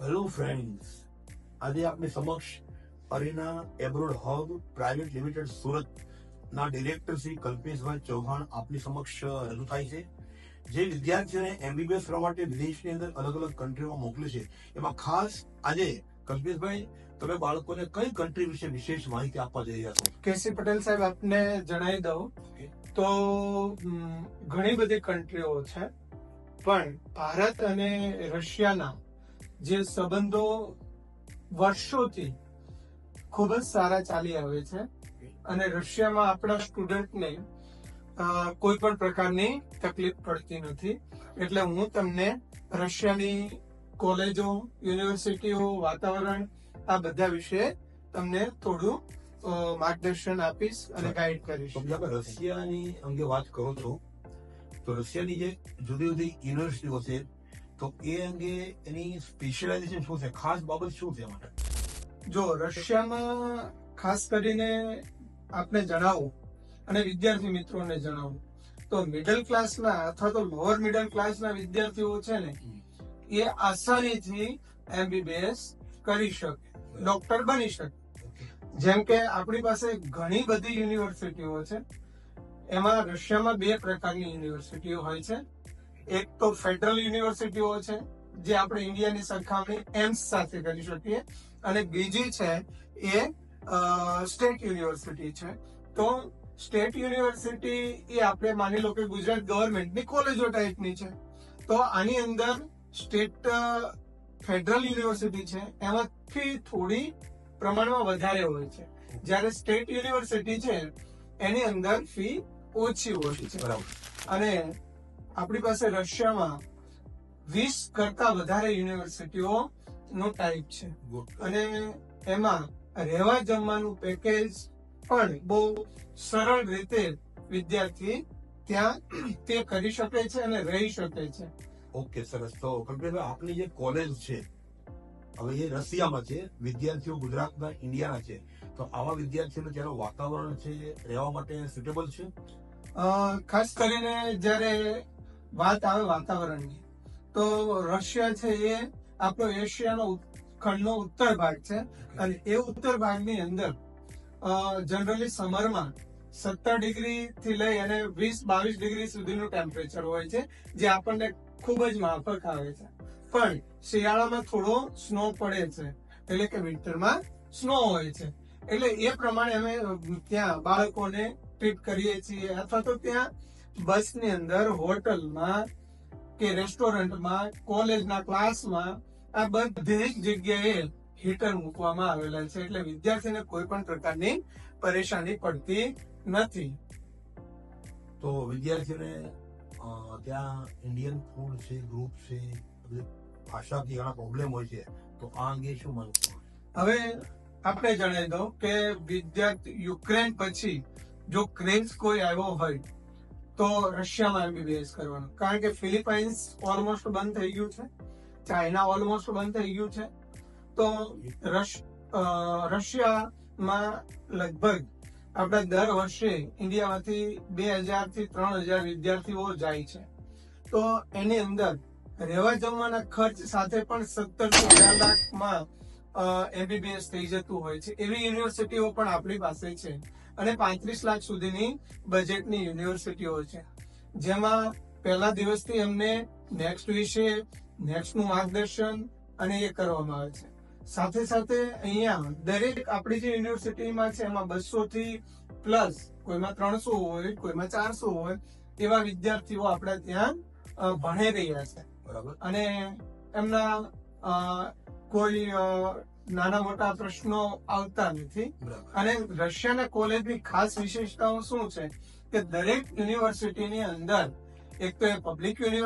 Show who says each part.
Speaker 1: Hello friends, આજે આપની સમક્ષ Arena Abroad Hub Private Limited Surat ના ડિરેક્ટર શ્રી કલ્પેશભાઈ ચૌહાણ આપની સમક્ષ રજૂ થાય છે. જે વિદ્યાર્થીઓને એમબીબીએસ કરવા માટે વિદેશની અંદર અલગ અલગ કન્ટ્રીમાં મોકલે છે, એમાં ખાસ આજે કલ્પેશભાઈ તમે બાળકોને કઈ કન્ટ્રી વિશે વિશેષ માહિતી આપવા જઈ રહ્યા છો?
Speaker 2: કેસી પટેલ સાહેબ, આપને જણાવી દઉં તો ઘણી બધી કન્ટ્રીઓ છે, પણ ભારત અને રશિયાના જે સંબંધો વર્ષોથી ખૂબ જ સારા ચાલી આવે છે અને રશિયામાં આપણા સ્ટુડન્ટને કોઈ પણ પ્રકારની તકલીફ પડતી નથી. એટલે હું તમને રશિયાની કોલેજો, યુનિવર્સિટીઓ, વાતાવરણ આ બધા વિશે તમને થોડું માર્ગદર્શન આપીશ અને ગાઈડ કરીશ.
Speaker 1: રશિયાની અંગે વાત કરો છો તો રશિયાની જે જુદી જુદી યુનિવર્સિટીઓ છે, તો એ અંગે એની સ્પેશિયલાઇઝેશન શું છે, ખાસ બાબત શું છે માટે?
Speaker 2: જો રશિયામાં ખાસ કરીને આપને જણાવું અને વિદ્યાર્થી મિત્રોને જણાવું તો મિડલ ક્લાસના અથવા તો લોઅર મિડલ ક્લાસના વિદ્યાર્થીઓ છે ને, એ આસાનીથી એમબીબીએસ કરી શકે, ડોક્ટર બની શકે. જેમ કે આપણી પાસે ઘણી બધી યુનિવર્સિટીઓ છે. એમાં રશિયામાં બે પ્રકારની યુનિવર્સિટીઓ હોય છે. એક તો ફેડરલ યુનિવર્સિટીઓ છે, જે આપણે ઇન્ડિયાની સરખામણી એમ્સ સાથે કરી શકીએ, અને બીજી છે એ સ્ટેટ યુનિવર્સિટી છે. તો સ્ટેટ યુનિવર્સિટી એ આપણે માની લો કે ગુજરાત ગવર્મેન્ટની કોલેજો ટાઈપની છે. તો આની અંદર સ્ટેટ ફેડરલ યુનિવર્સિટી છે, એમાંથી થોડી પ્રમાણમાં વધારે હોય છે, જ્યારે સ્ટેટ યુનિવર્સિટી છે એની અંદર ફી ઓછી હોય છે. અને આપણી પાસે રશિયામાં 20 કરતા વધારે યુનિવર્સિટીઓ નો ટાઈપ છે, અને એમાં રહેવા જમવાનું પેકેજ પણ બહુ સરળ રીતે વિદ્યાર્થી ત્યાં તે કરી શકે છે અને રહી શકે છે.
Speaker 1: ઓકે, સરસ. તો કલ્પેશભાઈ, આપની જે કોલેજ છે હવે એ રશિયામાં છે, વિદ્યાર્થીઓ ગુજરાતના, ઇન્ડિયાના છે, તો આવા વિદ્યાર્થીઓને ત્યાંનું વાતાવરણ છે રહેવા માટે સુટેબલ છે?
Speaker 2: ખાસ કરીને જ્યારે વાત આવે વાતાવરણની, તો રશિયા છે એ આપણો એશિયાનો ખંડનો ઉત્તર ભાગ છે, અને એ ઉત્તર ભાગની અંદર જનરલી સમરમાં 17 ડિગ્રી થી લઈ અને 20-22 ડિગ્રી સુધીનું ટેમ્પરેચર હોય છે, જે આપણને ખૂબ જ માફક આવે છે. પણ શિયાળામાં થોડો સ્નો પડે છે, એટલે કે વિન્ટરમાં સ્નો હોય છે. એટલે એ પ્રમાણે અમે ત્યાં બાળકોને ટ્રીટ કરીએ છીએ, અથવા તો ત્યાં બસની અંદર, હોટલમાં કે રેસ્ટોરન્ટમાં, કોલેજના ક્લાસમાં, આ બધી જ જગ્યાએ હીટર મૂકવામાં આવેલા છે, એટલે વિદ્યાર્થીને કોઈ પણ પ્રકારની પરેશાની પડતી નથી.
Speaker 1: તો વિદ્યાર્થીઓને ત્યાં ઇન્ડિયન ફૂડ છે, ગ્રુપ છે, ભાષાથી ઘણા પ્રોબ્લેમ હોય છે, તો આ અંગે શું માનવું?
Speaker 2: હવે આપણે જણાવી દઉં કે વિદ્યાર્થી યુક્રેન પછી જો ક્રેઝ કોઈ આવ્યો હોય તો રશિયામાં એમબીબીએસ કરવાનું, કારણ કે ફિલિપાઇન્સ ઓલમોસ્ટ બંધ થઈ ગયું છે, ચાઇના ઓલમોસ્ટ બંધ થઈ ગયું છે. તો રશિયામાં લગભગ આપણે દર વર્ષે ઇન્ડિયામાંથી 2000 થી 3000 વિદ્યાર્થીઓ જાય છે. તો એની અંદર રહેવા જમવાના ખર્ચ સાથે પણ 17 થી 18 લાખમાં એમબીબીએસ થઈ જતું હોય છે. એવી યુનિવર્સિટીઓ પણ આપણી પાસે છે, અને 35 લાખ સુધીની બજેટની યુનિવર્સિટીઓ છે, જેમાં પહેલા દિવસથી અમને નેક્સ્ટ વિશે, નેક્સ્ટનું માર્ગદર્શન અને એ કરવામાં આવે છે. સાથે સાથે અહીંયા દરેક આપણી જે યુનિવર્સિટીમાં છે એમાં 200 થી પ્લસ, કોઈમાં 300 હોય, કોઈમાં 400 હોય, એવા વિદ્યાર્થીઓ આપણે ત્યાં ભણી રહ્યા છે.
Speaker 1: બરાબર.
Speaker 2: અને એમના કોઈ નાના મોટા પ્રશ્નો આવતા નથી. અને રશિયાના કોલેજની ખાસ વિશેષતાઓ શું છે કે દરેક યુનિવર્સિટીની અંદર એક તો એ પબ્લિક યુનિવર્સિટી